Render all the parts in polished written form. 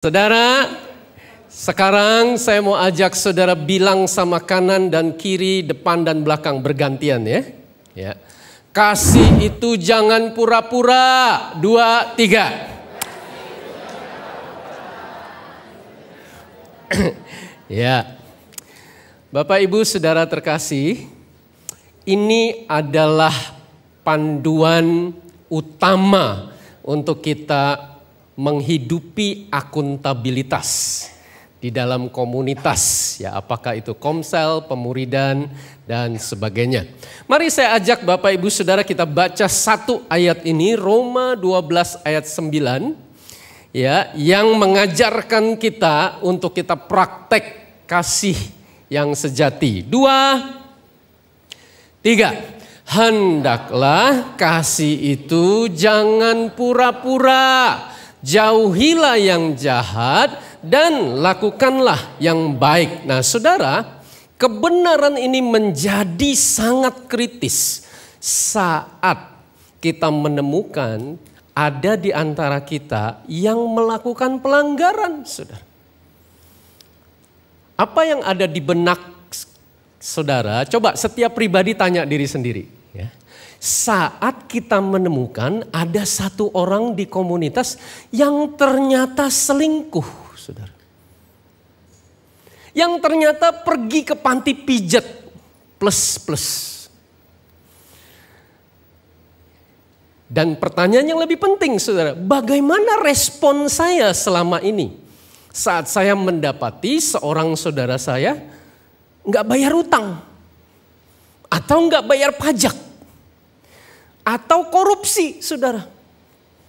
Saudara, sekarang saya mau ajak saudara bilang sama kanan dan kiri, depan dan belakang bergantian ya. Ya. Kasih itu jangan pura-pura. 2, 3. Ya. Bapak Ibu Saudara terkasih, ini adalah panduan utama untuk kita menghidupi akuntabilitas di dalam komunitas, ya, apakah itu komsel, pemuridan dan sebagainya. Mari saya ajak Bapak Ibu Saudara kita baca satu ayat ini, Roma 12 ayat 9, ya, yang mengajarkan kita untuk kita praktek kasih yang sejati. 2, 3. Hendaklah kasih itu jangan pura-pura. Jauhilah yang jahat dan lakukanlah yang baik. Nah saudara, kebenaran ini menjadi sangat kritis saat kita menemukan ada di antara kita yang melakukan pelanggaran, saudara. Apa yang ada di benak saudara? Coba setiap pribadi tanya diri sendiri. Ya. Saat kita menemukan ada satu orang di komunitas yang ternyata selingkuh, saudara. Yang ternyata pergi ke panti pijat plus. Dan pertanyaan yang lebih penting, saudara, bagaimana respon saya selama ini? Saat saya mendapati seorang saudara saya nggak bayar utang, atau nggak bayar pajak, atau korupsi, saudara.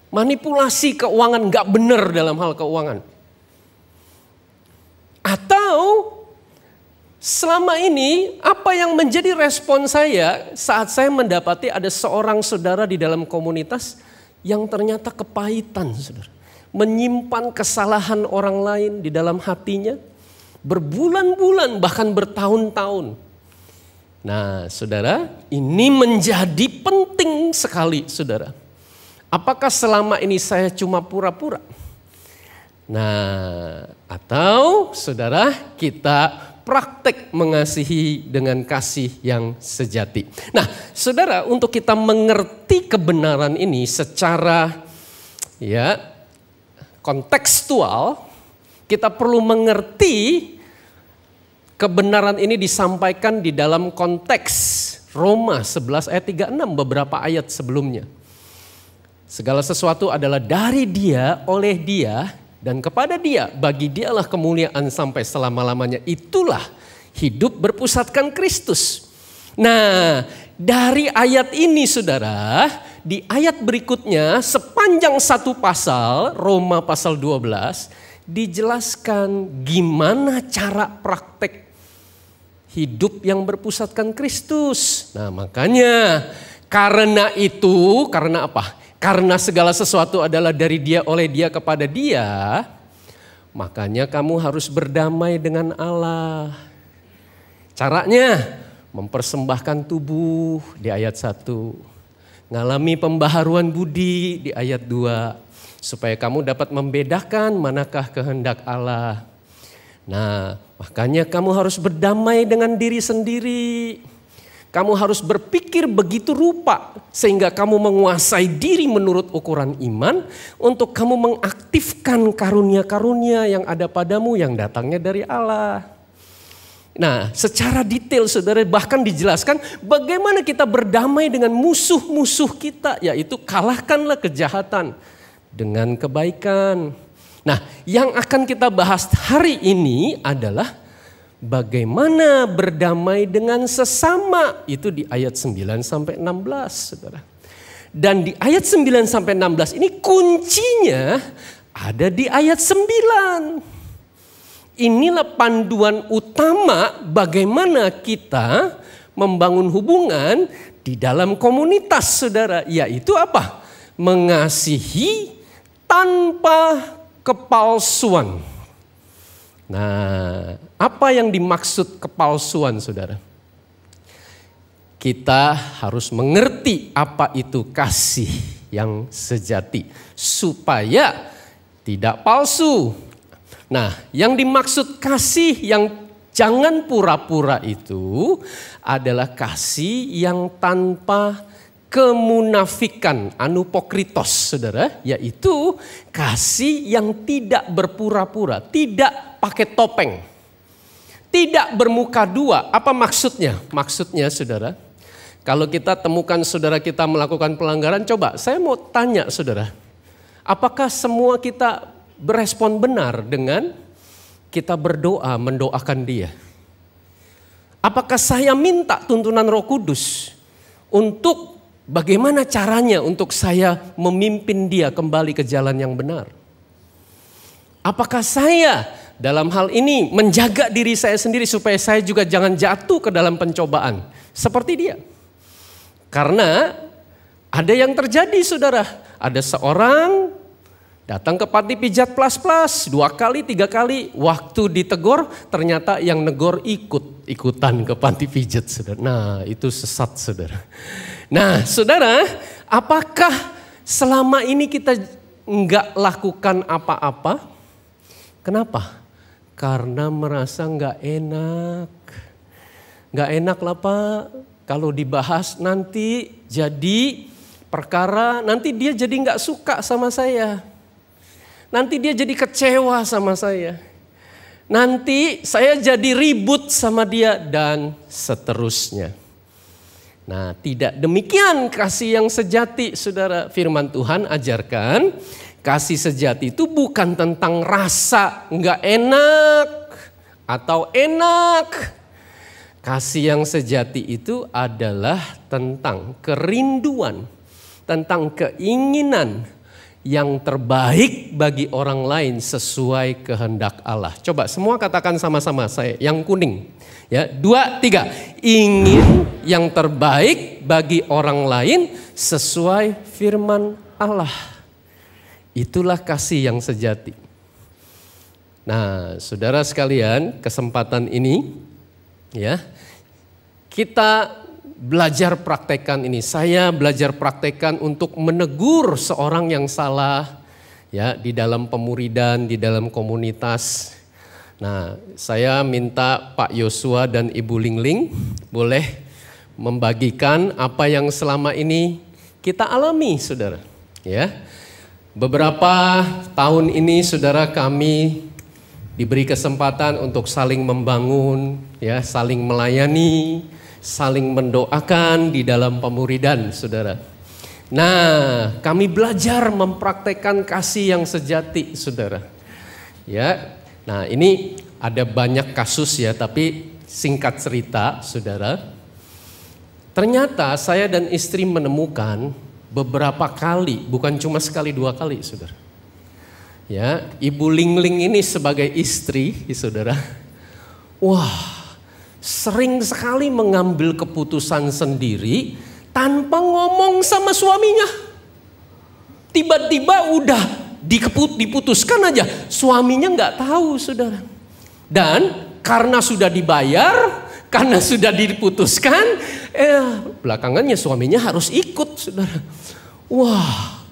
Manipulasi keuangan, nggak benar dalam hal keuangan. Atau selama ini apa yang menjadi respon saya saat saya mendapati ada seorang saudara di dalam komunitas yang ternyata kepahitan, saudara. Menyimpan kesalahan orang lain di dalam hatinya berbulan-bulan bahkan bertahun-tahun. Nah saudara, ini menjadi penting sekali saudara. Apakah selama ini saya cuma pura-pura? Nah, atau saudara kita praktek mengasihi dengan kasih yang sejati. Nah saudara, untuk kita mengerti kebenaran ini secara ya kontekstual, kita perlu mengerti kebenaran ini disampaikan di dalam konteks Roma 11 ayat 36, beberapa ayat sebelumnya. Segala sesuatu adalah dari Dia, oleh Dia, dan kepada Dia. Bagi Dialah kemuliaan sampai selama-lamanya. Itulah hidup berpusatkan Kristus. Nah, dari ayat ini saudara, di ayat berikutnya sepanjang satu pasal, Roma pasal 12, dijelaskan gimana cara praktek hidup yang berpusatkan Kristus. Nah makanya karena itu, karena apa? Karena segala sesuatu adalah dari Dia, oleh Dia, kepada Dia. Makanya kamu harus berdamai dengan Allah. Caranya mempersembahkan tubuh di ayat 1. Ngalami pembaharuan budi di ayat 2. Supaya kamu dapat membedakan manakah kehendak Allah. Nah, makanya kamu harus berdamai dengan diri sendiri. Kamu harus berpikir begitu rupa sehingga kamu menguasai diri menurut ukuran iman untuk kamu mengaktifkan karunia-karunia yang ada padamu yang datangnya dari Allah. Nah, secara detail saudara bahkan dijelaskan bagaimana kita berdamai dengan musuh-musuh kita, yaitu kalahkanlah kejahatan dengan kebaikan. Nah, yang akan kita bahas hari ini adalah bagaimana berdamai dengan sesama. Itu di ayat 9 sampai 16, saudara. Dan di ayat 9 sampai 16 ini kuncinya ada di ayat 9. Inilah panduan utama bagaimana kita membangun hubungan di dalam komunitas, saudara. Yaitu apa? Mengasihi tanpa kepalsuan. Nah, apa yang dimaksud kepalsuan, saudara? Kita harus mengerti apa itu kasih yang sejati supaya tidak palsu, Nah, yang dimaksud kasih yang jangan pura-pura itu adalah kasih yang tanpa kemunafikan, anupokritos, saudara, yaitu kasih yang tidak berpura-pura, tidak pakai topeng, tidak bermuka dua. Apa maksudnya? Maksudnya, saudara, kalau kita temukan saudara kita melakukan pelanggaran, coba saya mau tanya saudara, apakah semua kita berespon benar dengan kita berdoa mendoakan dia? Apakah saya minta tuntunan Roh Kudus untuk bagaimana caranya untuk saya memimpin dia kembali ke jalan yang benar? Apakah saya dalam hal ini menjaga diri saya sendiri supaya saya juga jangan jatuh ke dalam pencobaan seperti dia? Karena ada yang terjadi saudara, ada seorang datang ke panti pijat plus-plus 2 kali 3 kali, waktu ditegur ternyata yang negor ikutan ke panti pijat saudara. Nah itu sesat saudara. Nah saudara, apakah selama ini kita enggak lakukan apa-apa? Kenapa? Karena merasa enggak enak. Enggak enak lah Pak. Kalau dibahas nanti jadi perkara, nanti dia jadi nggak suka sama saya. Nanti dia jadi kecewa sama saya. Nanti saya jadi ribut sama dia dan seterusnya. Nah, tidak demikian kasih yang sejati, saudara. Firman Tuhan ajarkan, kasih sejati itu bukan tentang rasa nggak enak atau enak. Kasih yang sejati itu adalah tentang kerinduan, tentang keinginan yang terbaik bagi orang lain sesuai kehendak Allah. Coba semua katakan sama-sama saya, yang kuning. Ya, 2, 3. Ingin yang terbaik bagi orang lain sesuai firman Allah. Itulah kasih yang sejati. Nah, saudara sekalian, kesempatan ini ya, kita belajar praktekkan ini. Saya belajar praktekkan untuk menegur seorang yang salah ya di dalam pemuridan, di dalam komunitas. Nah, saya minta Pak Yosua dan Ibu Lingling boleh membagikan apa yang selama ini kita alami, saudara. Ya, beberapa tahun ini, saudara, kami diberi kesempatan untuk saling membangun, ya, saling melayani, saling mendoakan di dalam pemuridan, saudara. Nah, kami belajar mempraktekkan kasih yang sejati, saudara. Ya, nah ini ada banyak kasus ya, tapi singkat cerita, saudara. Ternyata saya dan istri menemukan beberapa kali, bukan cuma sekali 2 kali, saudara. Ya, Ibu Lingling ini sebagai istri, saudara, wah, sering sekali mengambil keputusan sendiri tanpa ngomong sama suaminya. Tiba-tiba udah diputuskan aja, suaminya nggak tahu, saudara. Dan karena sudah dibayar, karena sudah diputuskan, belakangannya suaminya harus ikut, saudara. Wah,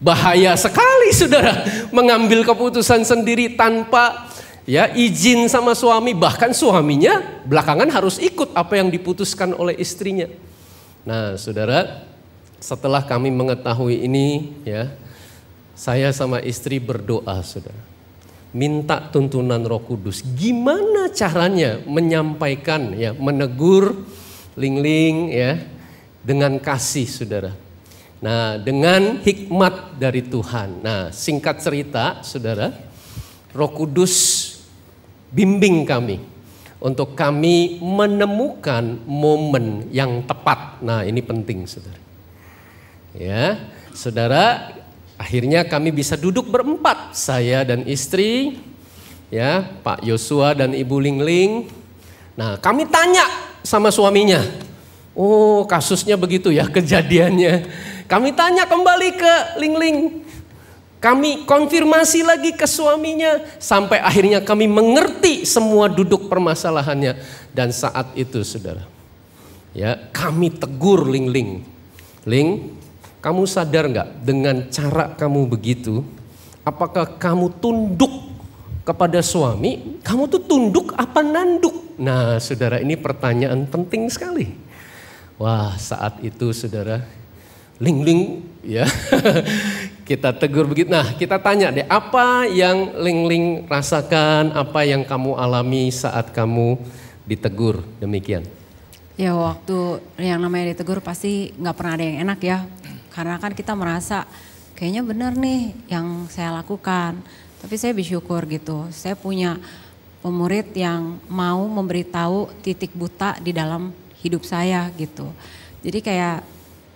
bahaya sekali, saudara, mengambil keputusan sendiri tanpa ya izin sama suami, bahkan suaminya belakangan harus ikut apa yang diputuskan oleh istrinya. Nah, saudara, setelah kami mengetahui ini, ya, saya sama istri berdoa, saudara, minta tuntunan Roh Kudus. Gimana caranya menyampaikan, ya, menegur Lingling, ya, dengan kasih, saudara. Nah, dengan hikmat dari Tuhan. Nah, singkat cerita, saudara, Roh Kudus bimbing kami untuk kami menemukan momen yang tepat. Nah, ini penting, saudara. Ya, saudara, akhirnya kami bisa duduk berempat, saya dan istri, ya, Pak Yosua dan Ibu Lingling. Nah, kami tanya sama suaminya. Oh, kasusnya begitu ya kejadiannya. Kami tanya kembali ke Lingling. Kami konfirmasi lagi ke suaminya. Sampai akhirnya kami mengerti semua duduk permasalahannya. Dan saat itu, saudara, ya, kami tegur Lingling. Ling, kamu sadar gak dengan cara kamu begitu? Apakah kamu tunduk kepada suami, kamu tuh tunduk apa nanduk? Nah saudara, ini pertanyaan penting sekali. Wah, saat itu saudara, Ling-Ling ya kita tegur begitu. Nah kita tanya deh, apa yang Ling-Ling rasakan, apa yang kamu alami saat kamu ditegur demikian? Ya waktu yang namanya ditegur pasti nggak pernah ada yang enak ya. Karena kan kita merasa kayaknya benar nih yang saya lakukan. Tapi saya bersyukur gitu, saya punya pemurid yang mau memberitahu titik buta di dalam hidup saya gitu. Jadi kayak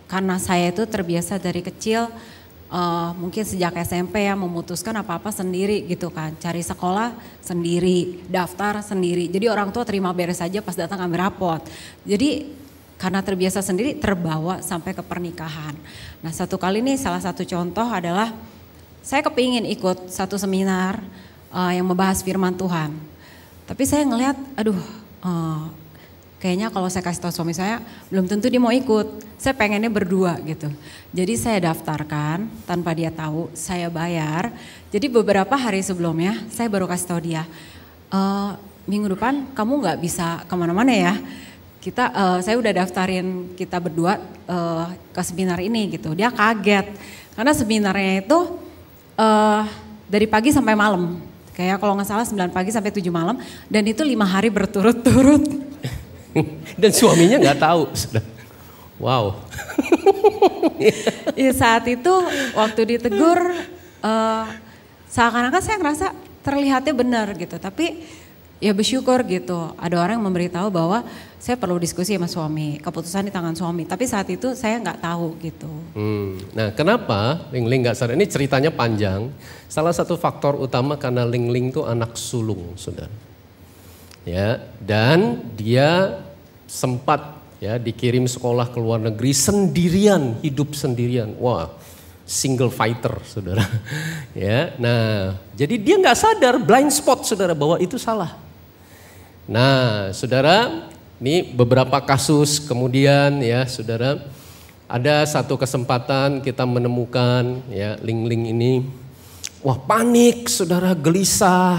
karena saya itu terbiasa dari kecil, mungkin sejak SMP ya memutuskan apa-apa sendiri gitu kan. Cari sekolah sendiri, daftar sendiri. Jadi orang tua terima beres saja pas datang ambil rapot. Jadi karena terbiasa sendiri terbawa sampai ke pernikahan. Nah satu kali nih salah satu contoh adalah saya kepingin ikut satu seminar yang membahas firman Tuhan. Tapi saya ngelihat, kayaknya kalau saya kasih tahu suami saya belum tentu dia mau ikut. Saya pengennya berdua gitu. Jadi saya daftarkan tanpa dia tahu, saya bayar. Jadi beberapa hari sebelumnya saya baru kasih tahu dia, minggu depan kamu nggak bisa kemana-mana ya. Saya udah daftarin kita berdua ke seminar ini gitu. Dia kaget karena seminarnya itu dari pagi sampai malam. Kayak kalau nggak salah 9 pagi sampai 7 malam. Dan itu 5 hari berturut-turut. Dan suaminya nggak tahu. Wow. Ya, saat itu waktu ditegur seakan-akan saya ngerasa terlihatnya benar gitu. Tapi ya bersyukur gitu. Ada orang yang memberitahu bahwa saya perlu diskusi sama suami. Keputusan di tangan suami. Tapi saat itu saya nggak tahu gitu. Nah kenapa Ling-Ling nggak sadar? Ini ceritanya panjang. Salah satu faktor utama karena Ling-Ling itu anak sulung, saudara. Ya, dan dia sempat ya dikirim sekolah ke luar negeri sendirian, hidup sendirian. Wah, single fighter, saudara. Ya, nah jadi dia nggak sadar, blind spot, saudara, bahwa itu salah. Nah, saudara, ini beberapa kasus kemudian ya, saudara, ada satu kesempatan kita menemukan ya Ling-Ling ini, wah panik, saudara, gelisah,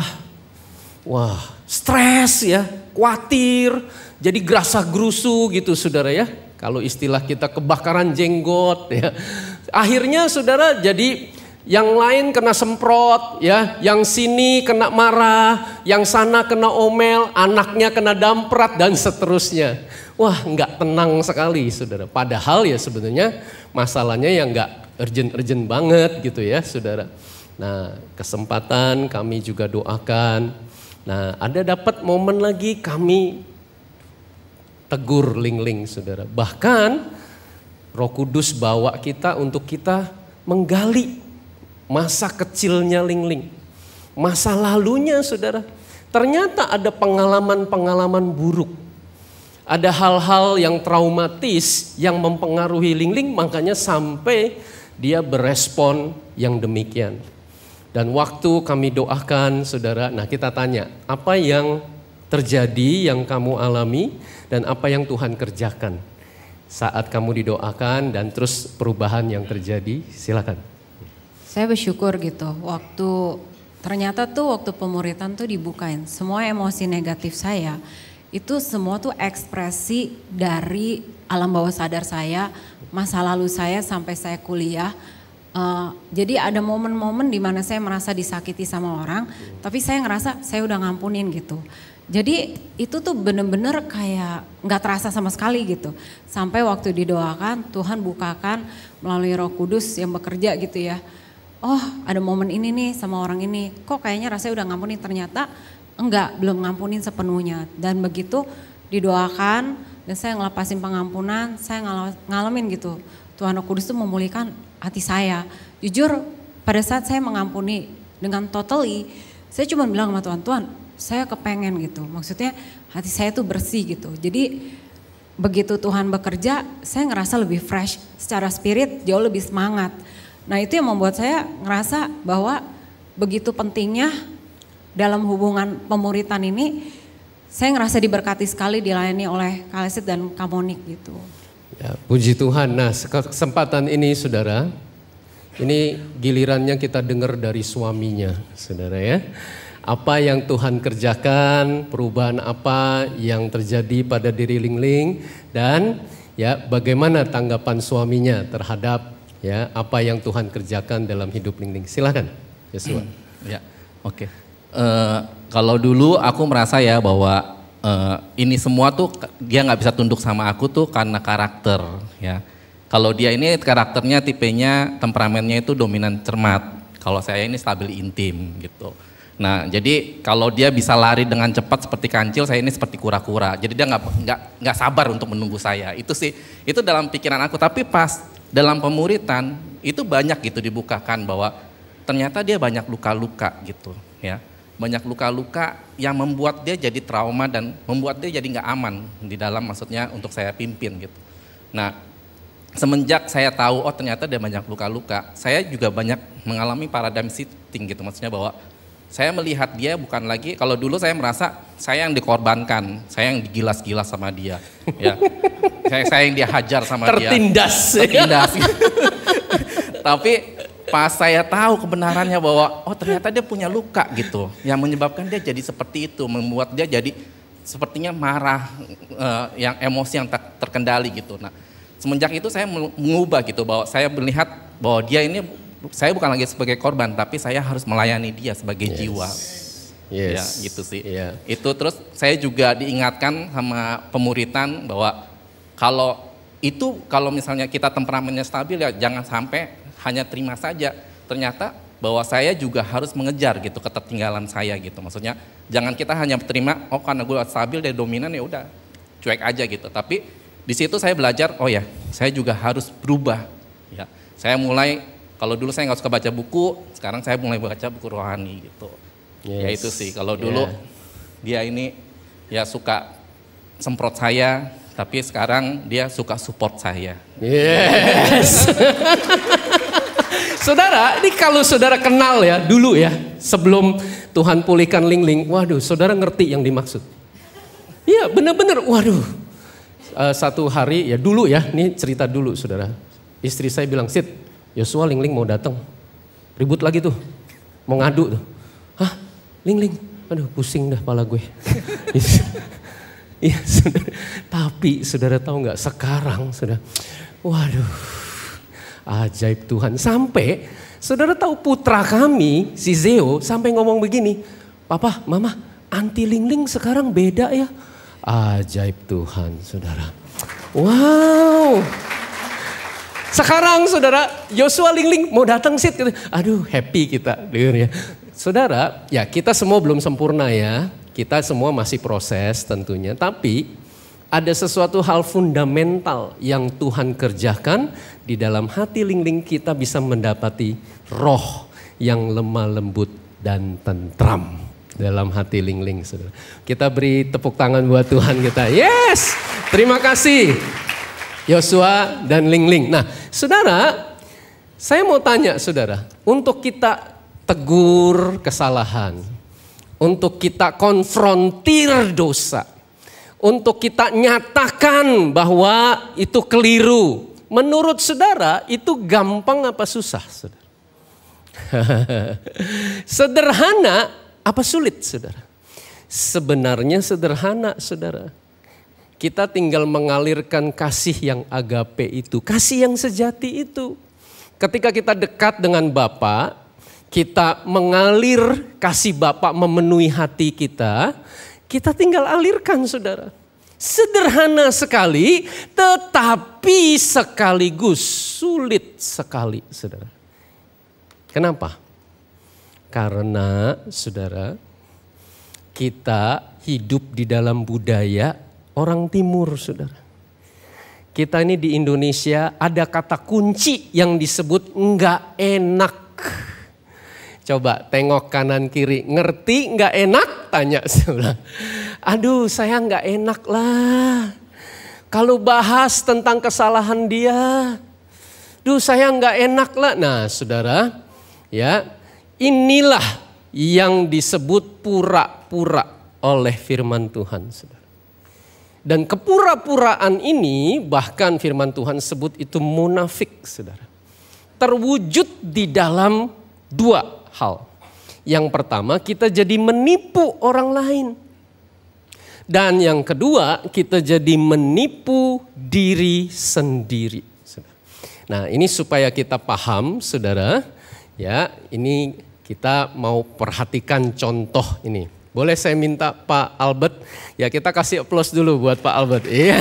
wah stres ya, khawatir, jadi gerasa gerusu gitu, saudara ya. Kalau istilah kita kebakaran jenggot ya. Akhirnya saudara jadi yang lain kena semprot ya, yang sini kena marah, yang sana kena omel, anaknya kena damprat dan seterusnya. Wah nggak tenang sekali saudara. Padahal ya sebenarnya masalahnya yang nggak urgent banget gitu ya saudara. Nah kesempatan kami juga doakan. Nah ada dapat momen lagi kami tegur Ling-Ling saudara. Bahkan Roh Kudus bawa kita untuk kita menggali masa kecilnya Ling-Ling, masa lalunya saudara. Ternyata ada pengalaman-pengalaman buruk. Ada hal-hal yang traumatis yang mempengaruhi Ling-Ling, makanya sampai dia berespon yang demikian. Dan waktu kami doakan saudara, nah kita tanya, apa yang terjadi yang kamu alami dan apa yang Tuhan kerjakan saat kamu didoakan dan terus perubahan yang terjadi, silakan. Saya bersyukur gitu, ternyata waktu pemuritan tuh dibukain, semua emosi negatif saya, itu semua tuh ekspresi dari alam bawah sadar saya, masa lalu saya sampai saya kuliah. Jadi ada momen-momen di mana saya merasa disakiti sama orang, tapi saya ngerasa saya udah ngampunin gitu. Jadi itu tuh bener-bener kayak nggak terasa sama sekali gitu. Sampai waktu didoakan, Tuhan bukakan melalui Roh Kudus yang bekerja gitu ya. Oh ada momen ini nih sama orang ini, kok kayaknya rasanya udah ngampunin, ternyata enggak, belum ngampunin sepenuhnya. Dan begitu didoakan dan saya ngelepasin pengampunan, saya ngalamin gitu. Tuhan Roh Kudus tuh memulihkan hati saya. Jujur pada saat saya mengampuni dengan totally, saya cuma bilang sama Tuhan, Tuhan saya kepengen gitu. Maksudnya hati saya tuh bersih gitu. Jadi begitu Tuhan bekerja, saya ngerasa lebih fresh, secara spirit jauh lebih semangat. Nah itu yang membuat saya ngerasa bahwa begitu pentingnya dalam hubungan pemuritan ini, saya ngerasa diberkati sekali dilayani oleh Kalesit dan Kamonik gitu. Ya, puji Tuhan. Nah kesempatan ini saudara, ini gilirannya kita dengar dari suaminya saudara ya. Apa yang Tuhan kerjakan, perubahan apa yang terjadi pada diri Ling-Ling, dan ya bagaimana tanggapan suaminya terhadap ya apa yang Tuhan kerjakan dalam hidup Ling-Ling. Silakan, Yosua. Ya, oke. Kalau dulu aku merasa ya bahwa ini semua tuh dia nggak bisa tunduk sama aku tuh karena karakter ya. Kalau dia ini karakternya tipenya temperamennya itu dominan cermat. Kalau saya ini stabil intim gitu. Nah, jadi kalau dia bisa lari dengan cepat seperti kancil, saya ini seperti kura-kura. Jadi dia nggak sabar untuk menunggu saya. Itu sih, itu dalam pikiran aku. Tapi pas dalam pemuritan itu banyak gitu dibukakan bahwa ternyata dia banyak luka-luka gitu, ya. Banyak luka-luka yang membuat dia jadi trauma dan membuat dia jadi nggak aman di dalam, maksudnya untuk saya pimpin gitu. Nah, semenjak saya tahu oh ternyata dia banyak luka-luka, saya juga banyak mengalami paradigm shifting gitu, maksudnya bahwa saya melihat dia bukan lagi, kalau dulu saya merasa saya yang dikorbankan, saya yang digilas-gilas sama dia, ya. Saya yang dihajar sama Tertindas. dia. Tertindas. Tapi pas saya tahu kebenarannya bahwa oh ternyata dia punya luka gitu, yang menyebabkan dia jadi seperti itu, membuat dia jadi sepertinya marah, yang emosi yang tak terkendali gitu. Nah, semenjak itu saya mengubah gitu, bahwa saya melihat bahwa dia ini, saya bukan lagi sebagai korban, tapi saya harus melayani dia sebagai jiwa. Ya, gitu sih. Itu terus saya juga diingatkan sama pemuritan bahwa kalau misalnya kita temperamennya stabil ya jangan sampai hanya terima saja. Ternyata bahwa saya juga harus mengejar gitu ketertinggalan saya gitu. Maksudnya jangan kita hanya terima oh karena gue stabil dan dominan ya udah cuek aja gitu. Tapi di situ saya belajar oh ya saya juga harus berubah. Ya, saya mulai. Kalau dulu saya nggak suka baca buku, sekarang saya mulai baca buku rohani gitu. Ya itu sih, kalau dulu dia ini ya suka semprot saya, tapi sekarang dia suka support saya. Yes. Saudara, ini kalau saudara kenal ya dulu ya, sebelum Tuhan pulihkan Ling-Ling, waduh saudara ngerti yang dimaksud. Iya benar-benar, waduh. Satu hari ya dulu ya, ini cerita dulu saudara. Istri saya bilang, Sid, Yosua Ling-Ling mau datang, ribut lagi tuh, mau ngadu tuh. Hah, Ling-Ling, aduh pusing dah kepala gue. Iya, tapi saudara tahu nggak sekarang saudara, waduh, ajaib Tuhan. Sampai saudara tahu putra kami si Zeo sampai ngomong begini, Papa, Mama, anti Ling-Ling sekarang beda ya. Ajaib Tuhan, saudara. Wow. Sekarang saudara, Yosua Ling-Ling mau datang Sid. Aduh happy kita dengar ya. Saudara, ya kita semua belum sempurna ya. Kita semua masih proses tentunya. Tapi ada sesuatu hal fundamental yang Tuhan kerjakan di dalam hati Ling-Ling, kita bisa mendapati roh yang lemah lembut dan tentram dalam hati Ling-Ling. Saudara. Kita beri tepuk tangan buat Tuhan kita. Yes, terima kasih. Yosua dan Ling-Ling. Nah, saudara, saya mau tanya saudara, untuk kita tegur kesalahan, untuk kita konfrontir dosa, untuk kita nyatakan bahwa itu keliru, menurut saudara itu gampang apa susah, saudara? Sederhana apa sulit, saudara? Sebenarnya sederhana, saudara. Kita tinggal mengalirkan kasih yang agape itu, kasih yang sejati itu. Ketika kita dekat dengan Bapa, kita mengalir kasih Bapa memenuhi hati kita, kita tinggal alirkan saudara. Sederhana sekali, tetapi sekaligus sulit sekali saudara. Kenapa? Karena saudara, kita hidup di dalam budaya orang timur saudara. Kita ini di Indonesia ada kata kunci yang disebut enggak enak. Coba tengok kanan kiri, ngerti enggak enak? Tanya saudara. Aduh saya enggak enak lah. Kalau bahas tentang kesalahan dia. Duh saya enggak enak lah. Nah saudara ya, inilah yang disebut pura-pura oleh firman Tuhan saudara. Dan kepura-puraan ini bahkan firman Tuhan sebut itu munafik saudara. Terwujud di dalam dua hal. Yang pertama, kita jadi menipu orang lain. Dan yang kedua, kita jadi menipu diri sendiri. Nah, ini supaya kita paham, saudara. Ya, ini kita mau perhatikan contoh ini. Boleh saya minta Pak Albert? Ya, kita kasih aplaus dulu buat Pak Albert. Iya.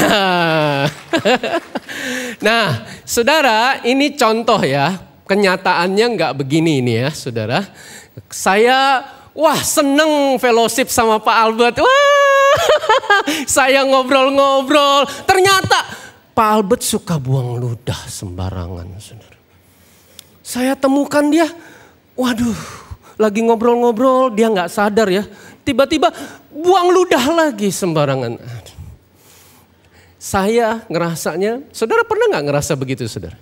Nah, saudara, ini contoh ya. Kenyataannya nggak begini ini ya, saudara. Saya, seneng fellowship sama Pak Albert. Saya ngobrol-ngobrol. Ternyata Pak Albert suka buang ludah sembarangan, saudara. Saya temukan dia, lagi ngobrol-ngobrol, dia nggak sadar ya. Tiba-tiba buang ludah lagi sembarangan. Saya ngerasanya, saudara pernah nggak ngerasa begitu, saudara?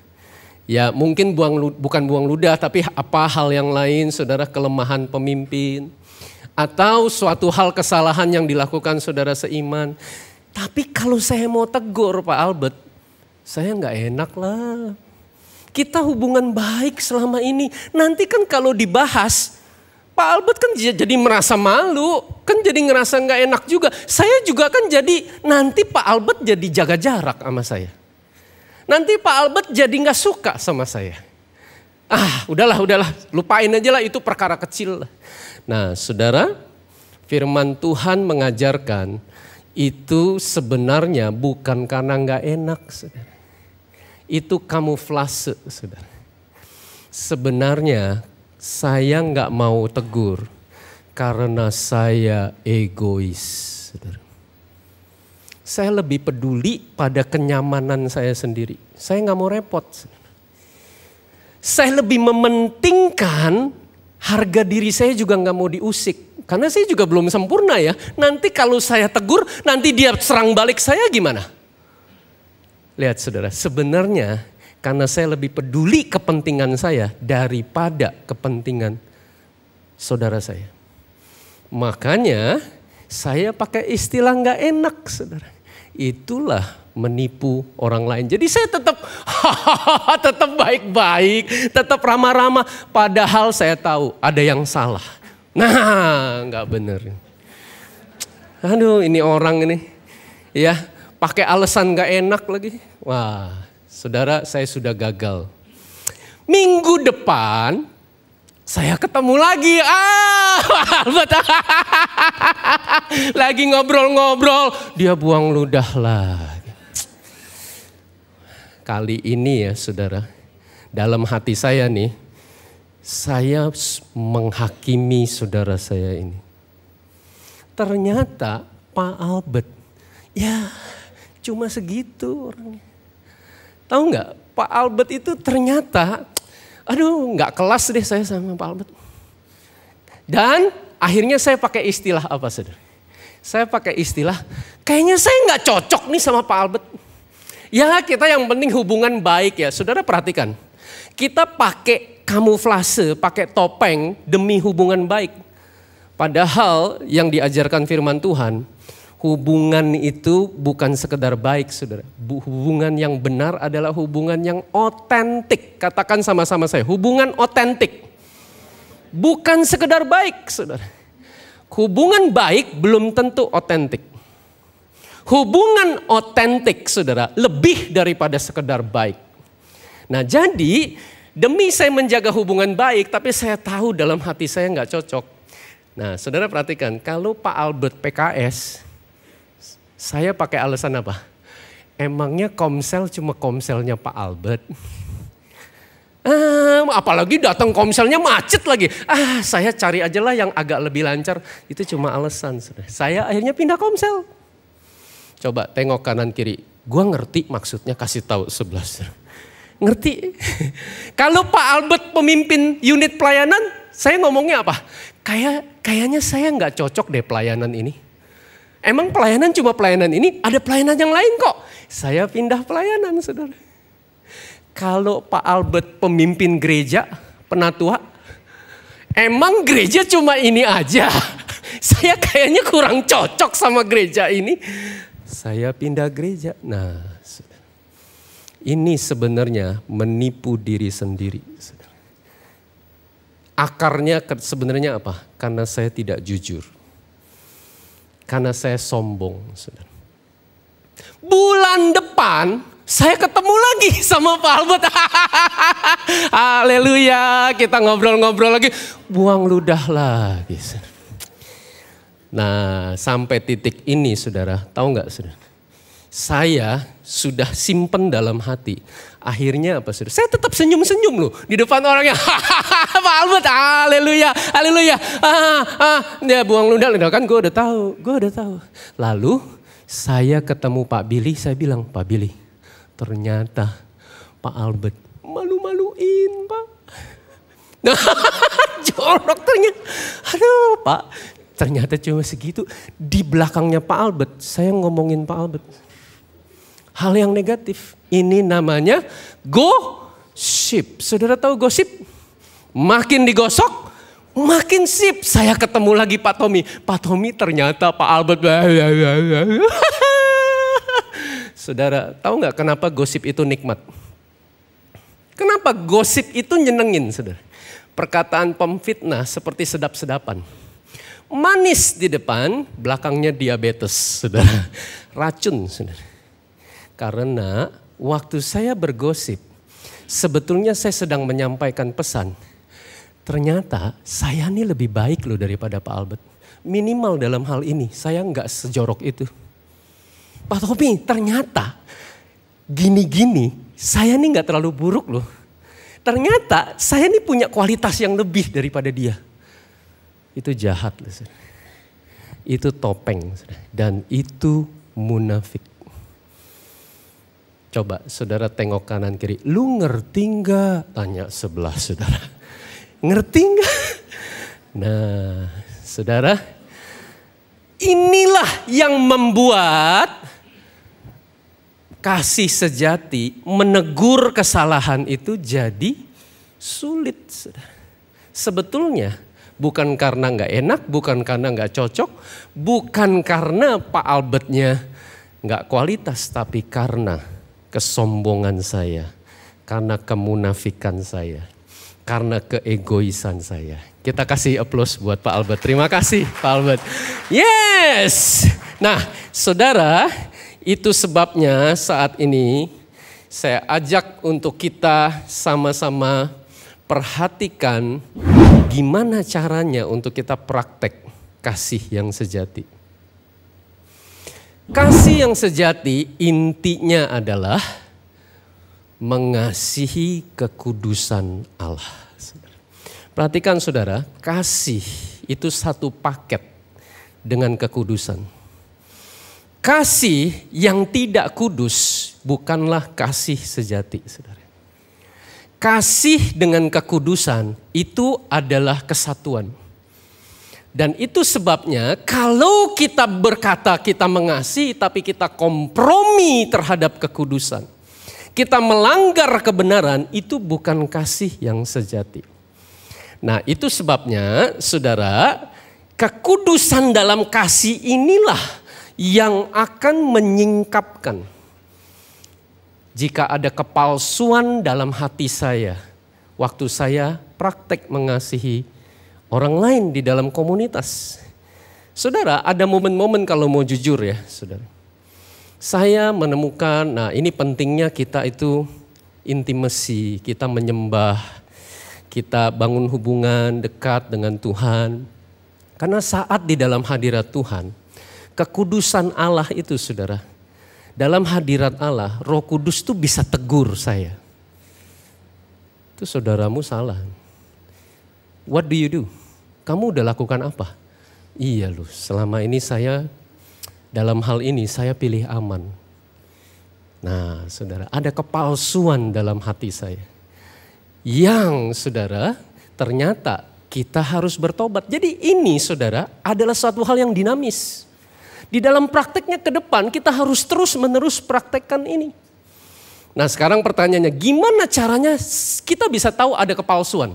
Ya mungkin bukan buang ludah, tapi apa hal yang lain, saudara, kelemahan pemimpin. Atau suatu hal kesalahan yang dilakukan saudara seiman. Tapi kalau saya mau tegur Pak Albert, saya nggak enak lah. Kita hubungan baik selama ini, nanti kan kalau dibahas, Pak Albert kan jadi merasa malu, kan jadi ngerasa nggak enak juga. Saya juga kan jadi, nanti Pak Albert jadi jaga jarak sama saya. Nanti Pak Albert jadi nggak suka sama saya. Udahlah, lupain aja lah, itu perkara kecil. Nah, saudara, firman Tuhan mengajarkan itu sebenarnya bukan karena nggak enak, saudara. Itu kamuflase, saudara. Sebenarnya saya nggak mau tegur karena saya egois, saudara. Saya lebih peduli pada kenyamanan saya sendiri. Saya nggak mau repot, saudara. Saya lebih mementingkan harga diri saya juga nggak mau diusik. Karena saya juga belum sempurna ya. Nanti kalau saya tegur, nanti dia serang balik saya gimana? Lihat saudara, sebenarnya karena saya lebih peduli kepentingan saya daripada kepentingan saudara saya. Makanya saya pakai istilah nggak enak, saudara. Itulah menipu orang lain. Jadi saya tetap baik-baik, tetap ramah-ramah. Padahal saya tahu ada yang salah. Nah, nggak benar. Aduh, ini orang ini, ya pakai alasan nggak enak lagi. Wah, saudara, saya sudah gagal. Minggu depan saya ketemu lagi. Lagi ngobrol-ngobrol, dia buang ludah lagi. Kali ini ya saudara, dalam hati saya nih, saya menghakimi saudara saya ini. Ternyata Pak Albert, ya cuma segitu orangnya. Tahu nggak, Pak Albert itu ternyata, nggak kelas deh saya sama Pak Albert. Dan akhirnya saya pakai istilah apa saudara? Saya pakai istilah, kayaknya saya nggak cocok nih sama Pak Albert. Ya kita yang penting hubungan baik ya. Saudara perhatikan, kita pakai kamuflase, pakai topeng demi hubungan baik. Padahal yang diajarkan firman Tuhan, hubungan itu bukan sekedar baik saudara. Hubungan yang benar adalah hubungan yang otentik. Katakan sama-sama saya, hubungan otentik. Bukan sekedar baik saudara. Hubungan baik belum tentu otentik. Hubungan otentik saudara lebih daripada sekedar baik. Nah jadi demi saya menjaga hubungan baik, tapi saya tahu dalam hati saya nggak cocok. Nah saudara perhatikan, kalau Pak Albert PKS, saya pakai alasan apa? Emangnya komsel cuma komselnya Pak Albert? Apalagi datang komselnya macet lagi. Saya cari aja lah yang agak lebih lancar. Itu cuma alasan. Saudara. Saya akhirnya pindah komsel. Coba tengok kanan kiri. Gua ngerti maksudnya, kasih tahu sebelah. Ngerti? Kalau Pak Albert pemimpin unit pelayanan, saya ngomongnya apa? Kayaknya saya nggak cocok deh pelayanan ini. Emang pelayanan cuma pelayanan ini? Ada pelayanan yang lain kok. Saya pindah pelayanan, saudara. Kalau Pak Albert pemimpin gereja, penatua, emang gereja cuma ini aja. Saya kayaknya kurang cocok sama gereja ini. Saya pindah gereja. Nah, ini sebenarnya menipu diri sendiri. Akarnya sebenarnya apa? Karena saya tidak jujur. Karena saya sombong. Saudara. Bulan depan saya ketemu lagi sama Pak Albert. Haleluya, kita ngobrol-ngobrol lagi. Buang ludah lagi. Nah, sampai titik ini saudara, tahu nggak saudara? Saya sudah simpen dalam hati. Akhirnya apa saudara? Saya tetap senyum-senyum loh di depan orangnya. Pak Albert, haleluya, haleluya. Dia buang ludah kan gue udah tahu. Lalu saya ketemu Pak Billy, saya bilang, Pak Billy, ternyata Pak Albert malu-maluin Pak. Jorok ternyata. Aduh Pak, ternyata cuma segitu. Di belakangnya Pak Albert, saya ngomongin Pak Albert. Hal yang negatif. Ini namanya gosip. Saudara tahu gosip? Makin digosok, makin sip. Saya ketemu lagi Pak Tommy. Pak Tommy ternyata Pak Albert. Saudara tahu nggak kenapa gosip itu nikmat? Kenapa gosip itu nyenengin saudara? Perkataan pemfitnah seperti sedap-sedapan. Manis di depan, belakangnya diabetes saudara. Racun saudara. Karena waktu saya bergosip, sebetulnya saya sedang menyampaikan pesan. Ternyata saya ini lebih baik loh daripada Pak Albert. Minimal dalam hal ini, saya nggak sejorok itu. Pak Tommy, ternyata gini-gini, saya ini nggak terlalu buruk loh. Ternyata saya ini punya kualitas yang lebih daripada dia. Itu jahat loh. Itu topeng dan itu munafik. Coba saudara tengok kanan kiri, lu ngerti nggak? Tanya sebelah saudara. Ngerti nggak? Nah saudara, inilah yang membuat kasih sejati menegur kesalahan itu jadi sulit. Saudara. Sebetulnya bukan karena nggak enak, bukan karena nggak cocok, bukan karena Pak Albertnya nggak kualitas, tapi karena kesombongan saya, karena kemunafikan saya, karena keegoisan saya. Kita kasih aplaus buat Pak Albert. Terima kasih Pak Albert. Yes. Nah saudara, itu sebabnya saat ini saya ajak untuk kita sama-sama perhatikan gimana caranya untuk kita praktek kasih yang sejati. Kasih yang sejati intinya adalah mengasihi kekudusan Allah. Perhatikan saudara, kasih itu satu paket dengan kekudusan. Kasih yang tidak kudus bukanlah kasih sejati, saudara. Kasih dengan kekudusan itu adalah kesatuan. Dan itu sebabnya kalau kita berkata kita mengasihi tapi kita kompromi terhadap kekudusan, kita melanggar kebenaran, itu bukan kasih yang sejati. Nah itu sebabnya saudara, kekudusan dalam kasih inilah yang akan menyingkapkan jika ada kepalsuan dalam hati saya waktu saya praktek mengasihi orang lain di dalam komunitas. Saudara, ada momen-momen kalau mau jujur ya, saudara. Saya menemukan, nah ini pentingnya kita itu intimasi, kita menyembah, kita bangun hubungan dekat dengan Tuhan. Karena saat di dalam hadirat Tuhan, kekudusan Allah itu saudara, dalam hadirat Allah, Roh Kudus tuh bisa tegur saya. Itu saudaramu salah. What do you do? Kamu udah lakukan apa? Iya loh, selama ini saya dalam hal ini saya pilih aman. Nah saudara, ada kepalsuan dalam hati saya. Yang saudara, ternyata kita harus bertobat. Jadi ini saudara adalah suatu hal yang dinamis. Di dalam prakteknya ke depan kita harus terus menerus praktekkan ini. Nah sekarang pertanyaannya, gimana caranya kita bisa tahu ada kepalsuan?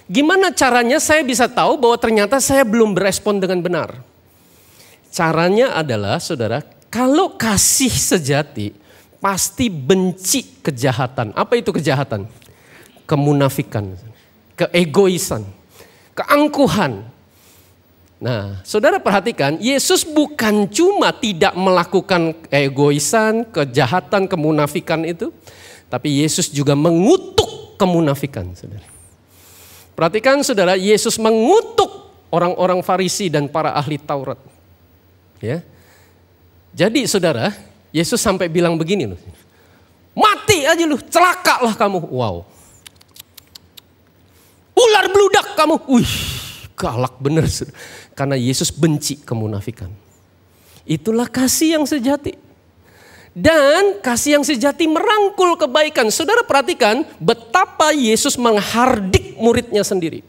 Gimana caranya saya bisa tahu bahwa ternyata saya belum berespon dengan benar? Caranya adalah saudara, kalau kasih sejati pasti benci kejahatan. Apa itu kejahatan? Kemunafikan, keegoisan. keangkuhan. Nah, saudara perhatikan, Yesus bukan cuma tidak melakukan egoisan, kejahatan, kemunafikan itu, tapi Yesus juga mengutuk kemunafikan, saudara. Perhatikan saudara, Yesus mengutuk orang-orang Farisi dan para ahli Taurat. Ya. Jadi saudara, Yesus sampai bilang begini loh. Mati aja lu, celakalah kamu. Wow. Ular beludak kamu. Wih, galak bener. Karena Yesus benci kemunafikan. Itulah kasih yang sejati. Dan kasih yang sejati merangkul kebaikan. Saudara perhatikan betapa Yesus menghardik muridnya sendiri.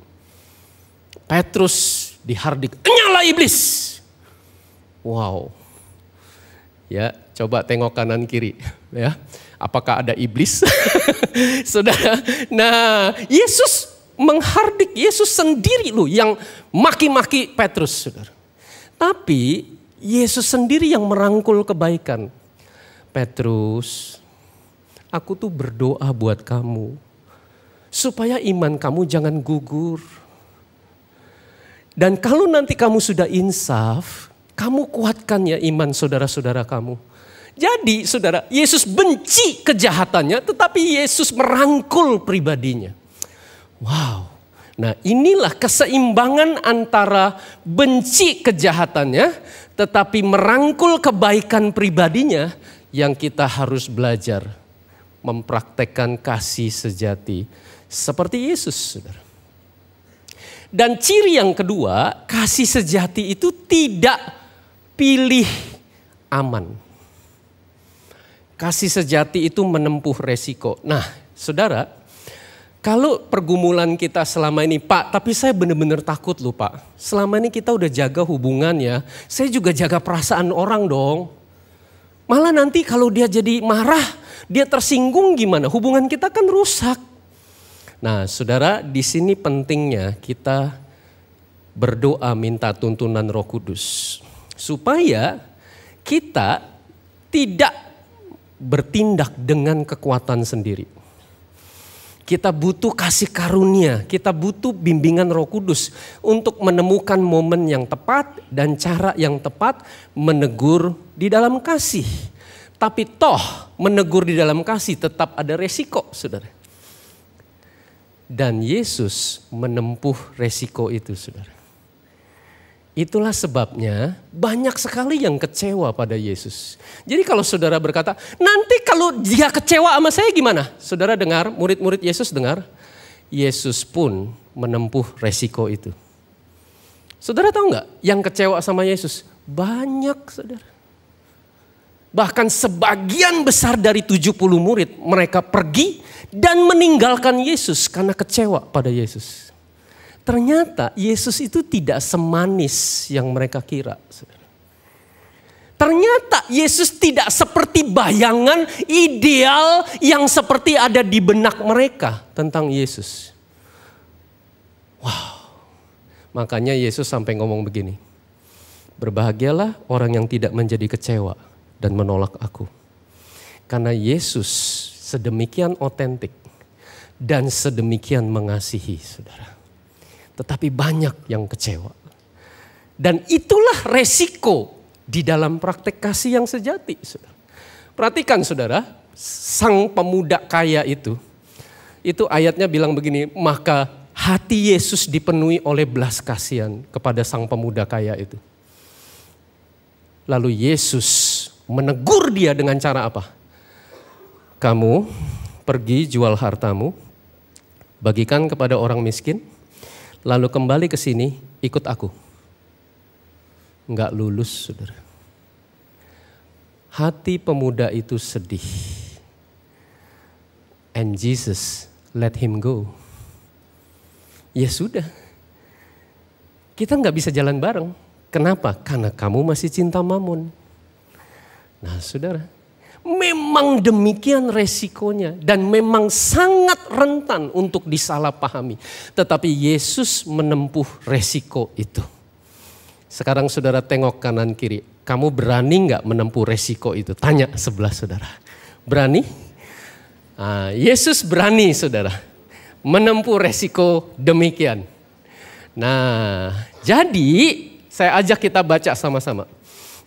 Petrus dihardik, "Nyala iblis." Wow. Ya, coba tengok kanan kiri. Ya, apakah ada iblis? Saudara, nah Yesus menghardik, Yesus sendiri loh yang maki-maki Petrus, saudara. Tapi Yesus sendiri yang merangkul kebaikan. Petrus, aku tuh berdoa buat kamu supaya iman kamu jangan gugur. Dan kalau nanti kamu sudah insaf, kamu kuatkan ya iman saudara-saudara kamu. Jadi saudara, Yesus benci kejahatannya tetapi Yesus merangkul pribadinya. Wow. Nah, inilah keseimbangan antara benci kejahatannya tetapi merangkul kebaikan pribadinya yang kita harus belajar mempraktekkan kasih sejati seperti Yesus, saudara. Dan ciri yang kedua, kasih sejati itu tidak pilih aman. Kasih sejati itu menempuh resiko. Nah, saudara, kalau pergumulan kita selama ini, Pak, tapi saya benar-benar takut loh Pak. Selama ini kita udah jaga hubungannya, saya juga jaga perasaan orang dong. Malah nanti kalau dia jadi marah, dia tersinggung gimana? Hubungan kita kan rusak. Nah, saudara, di sini pentingnya kita berdoa minta tuntunan Roh Kudus. Supaya kita tidak bertindak dengan kekuatan sendiri. Kita butuh kasih karunia, kita butuh bimbingan Roh Kudus untuk menemukan momen yang tepat dan cara yang tepat menegur di dalam kasih. Tapi toh menegur di dalam kasih tetap ada resiko, saudara. Dan Yesus menempuh resiko itu, saudara. Itulah sebabnya banyak sekali yang kecewa pada Yesus. Jadi kalau saudara berkata, nanti kalau dia kecewa sama saya gimana? Saudara dengar, murid-murid Yesus dengar. Yesus pun menempuh resiko itu. Saudara tahu nggak yang kecewa sama Yesus? Banyak, saudara. Bahkan sebagian besar dari 70 murid mereka pergi dan meninggalkan Yesus karena kecewa pada Yesus. Ternyata Yesus itu tidak semanis yang mereka kira. Ternyata Yesus tidak seperti bayangan ideal yang seperti ada di benak mereka tentang Yesus. Wow. Makanya Yesus sampai ngomong begini. Berbahagialah orang yang tidak menjadi kecewa dan menolak aku. Karena Yesus sedemikian otentik dan sedemikian mengasihi, saudara. Tetapi banyak yang kecewa. Dan itulah resiko di dalam praktek kasih yang sejati. Saudara. Perhatikan saudara, sang pemuda kaya itu ayatnya bilang begini, maka hati Yesus dipenuhi oleh belas kasihan kepada sang pemuda kaya itu. Lalu Yesus menegur dia dengan cara apa? Kamu pergi jual hartamu, bagikan kepada orang miskin, lalu kembali ke sini, ikut aku. Enggak lulus, saudara. Hati pemuda itu sedih. And Jesus let him go. Ya sudah. Kita enggak bisa jalan bareng. Kenapa? Karena kamu masih cinta mammon. Nah, saudara. Memang demikian resikonya dan memang sangat rentan untuk disalahpahami. Tetapi Yesus menempuh resiko itu. Sekarang saudara tengok kanan kiri. Kamu berani gak menempuh resiko itu? Tanya sebelah saudara. Berani? Yesus berani saudara. Menempuh resiko demikian. Nah, jadi saya ajak kita baca sama-sama.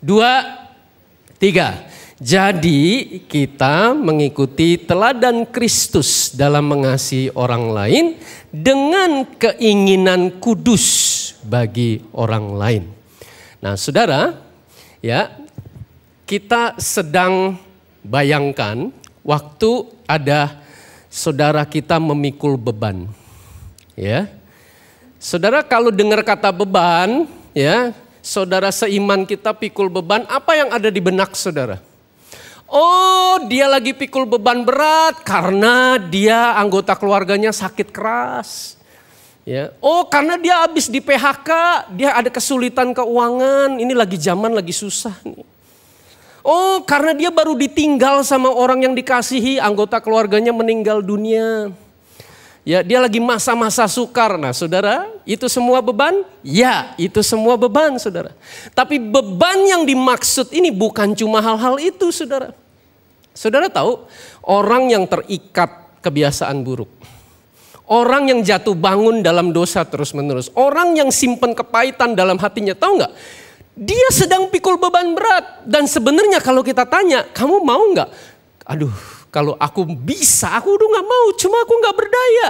2, 3. Jadi kita mengikuti teladan Kristus dalam mengasihi orang lain dengan keinginan kudus bagi orang lain. Nah, saudara, ya, kita sedang bayangkan waktu ada saudara kita memikul beban. Ya. Saudara kalau dengar kata beban, ya, saudara seiman kita pikul beban, apa yang ada di benak saudara? Oh, dia lagi pikul beban berat karena dia anggota keluarganya sakit keras. Ya. Oh, karena dia habis di PHK, dia ada kesulitan keuangan, ini lagi zaman lagi susah nih. Oh, karena dia baru ditinggal sama orang yang dikasihi, anggota keluarganya meninggal dunia. Ya, dia lagi masa-masa sukar. Nah, saudara, itu semua beban? Ya, itu semua beban, saudara. Tapi beban yang dimaksud ini bukan cuma hal-hal itu, saudara. Saudara tahu, orang yang terikat kebiasaan buruk. Orang yang jatuh bangun dalam dosa terus-menerus. Orang yang simpen kepahitan dalam hatinya, tahu nggak? Dia sedang pikul beban berat. Dan sebenarnya kalau kita tanya, kamu mau nggak? Aduh, kalau aku bisa, aku udah gak mau, cuma aku gak berdaya.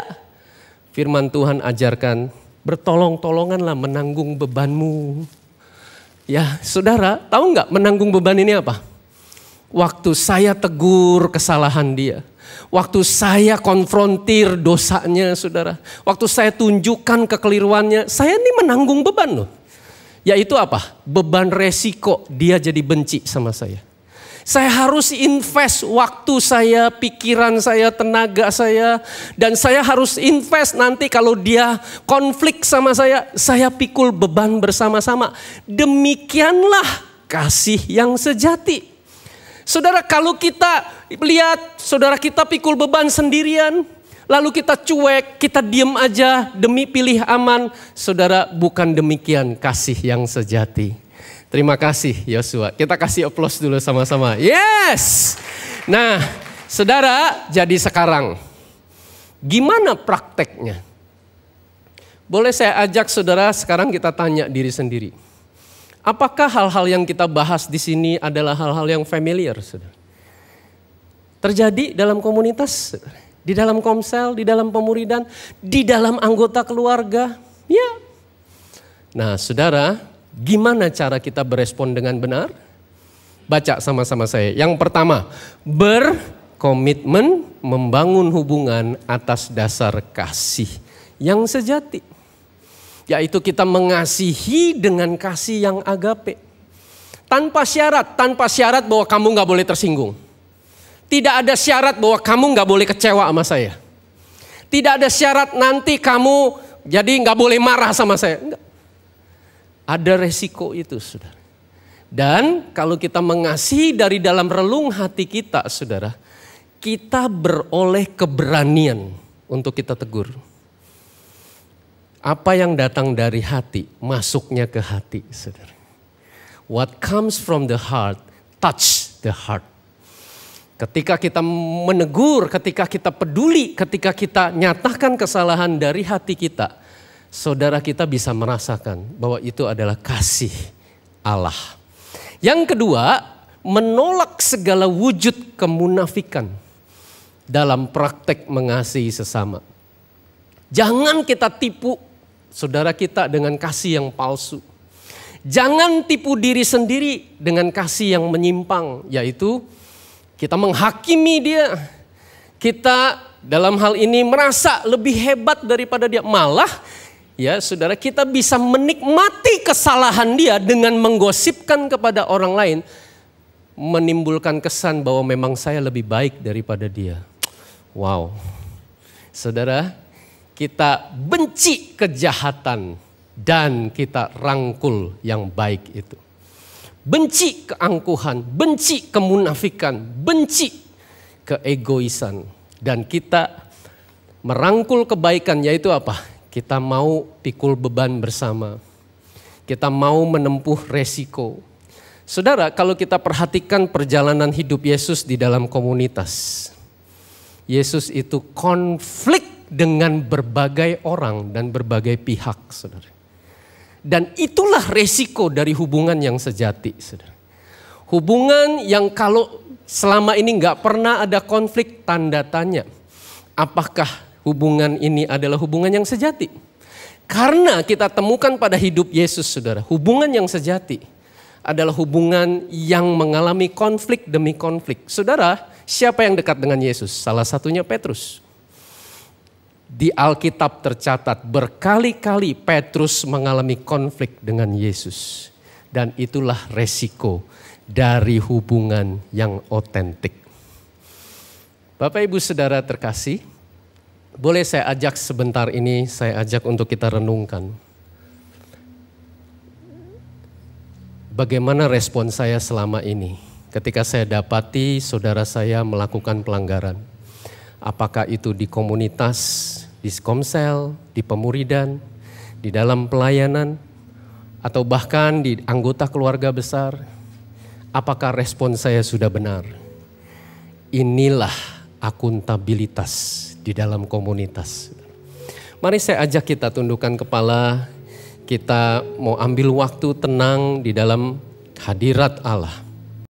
Firman Tuhan ajarkan, bertolong-tolonganlah menanggung bebanmu. Ya, saudara, tahu gak menanggung beban ini apa? Waktu saya tegur kesalahan dia. Waktu saya konfrontir dosanya, saudara. Waktu saya tunjukkan kekeliruannya, saya ini menanggung beban loh. Yaitu apa? Beban resiko dia jadi benci sama saya. Saya harus invest waktu saya, pikiran saya, tenaga saya. Dan saya harus invest nanti kalau dia konflik sama saya pikul beban bersama-sama. Demikianlah kasih yang sejati. Saudara, kalau kita lihat saudara kita pikul beban sendirian, lalu kita cuek, kita diem aja demi pilih aman. Saudara, bukan demikian kasih yang sejati. Terima kasih Yosua. Kita kasih aplaus dulu sama-sama. Yes. Nah, saudara, jadi sekarang gimana prakteknya? Boleh saya ajak saudara sekarang kita tanya diri sendiri. Apakah hal-hal yang kita bahas di sini adalah hal-hal yang familiar, saudara? Terjadi dalam komunitas, di dalam komsel, di dalam pemuridan, di dalam anggota keluarga. Ya. Nah, saudara, gimana cara kita berespon dengan benar? Baca sama-sama saya. Yang pertama, berkomitmen membangun hubungan atas dasar kasih yang sejati. Yaitu kita mengasihi dengan kasih yang agape. Tanpa syarat bahwa kamu gak boleh tersinggung. Tidak ada syarat bahwa kamu gak boleh kecewa sama saya. Tidak ada syarat nanti kamu jadi gak boleh marah sama saya. Enggak. Ada resiko itu, saudara. Dan kalau kita mengasihi dari dalam relung hati kita, saudara, kita beroleh keberanian untuk kita tegur. Apa yang datang dari hati, masuknya ke hati, saudara. What comes from the heart, touch the heart. Ketika kita menegur, ketika kita peduli, ketika kita nyatakan kesalahan dari hati kita, saudara kita bisa merasakan bahwa itu adalah kasih Allah. Yang kedua, menolak segala wujud kemunafikan dalam praktek mengasihi sesama. Jangan kita tipu saudara kita dengan kasih yang palsu. Jangan tipu diri sendiri dengan kasih yang menyimpang, yaitu kita menghakimi dia. Kita dalam hal ini merasa lebih hebat daripada dia. Malah ya saudara, kita bisa menikmati kesalahan dia dengan menggosipkan kepada orang lain. Menimbulkan kesan bahwa memang saya lebih baik daripada dia. Wow. Saudara, kita benci kejahatan dan kita rangkul yang baik itu. Benci keangkuhan, benci kemunafikan, benci keegoisan. Dan kita merangkul kebaikan, yaitu apa? Kita mau pikul beban bersama. Kita mau menempuh resiko. Saudara, kalau kita perhatikan perjalanan hidup Yesus di dalam komunitas. Yesus itu konflik dengan berbagai orang dan berbagai pihak, saudara. Dan itulah resiko dari hubungan yang sejati, saudara. Hubungan yang kalau selama ini nggak pernah ada konflik, tanda tanya. Apakah hubungan ini adalah hubungan yang sejati? Karena kita temukan pada hidup Yesus, saudara. Hubungan yang sejati adalah hubungan yang mengalami konflik demi konflik. Saudara, siapa yang dekat dengan Yesus? Salah satunya Petrus. Di Alkitab tercatat berkali-kali Petrus mengalami konflik dengan Yesus. Dan itulah resiko dari hubungan yang otentik. Bapak Ibu Saudara terkasih, boleh saya ajak sebentar ini, saya ajak untuk kita renungkan. Bagaimana respon saya selama ini ketika saya dapati saudara saya melakukan pelanggaran. Apakah itu di komunitas, di Komsel, di pemuridan, di dalam pelayanan, atau bahkan di anggota keluarga besar. Apakah respon saya sudah benar? Inilah akuntabilitas di dalam komunitas. Mari saya ajak kita tundukkan kepala, kita mau ambil waktu tenang di dalam hadirat Allah.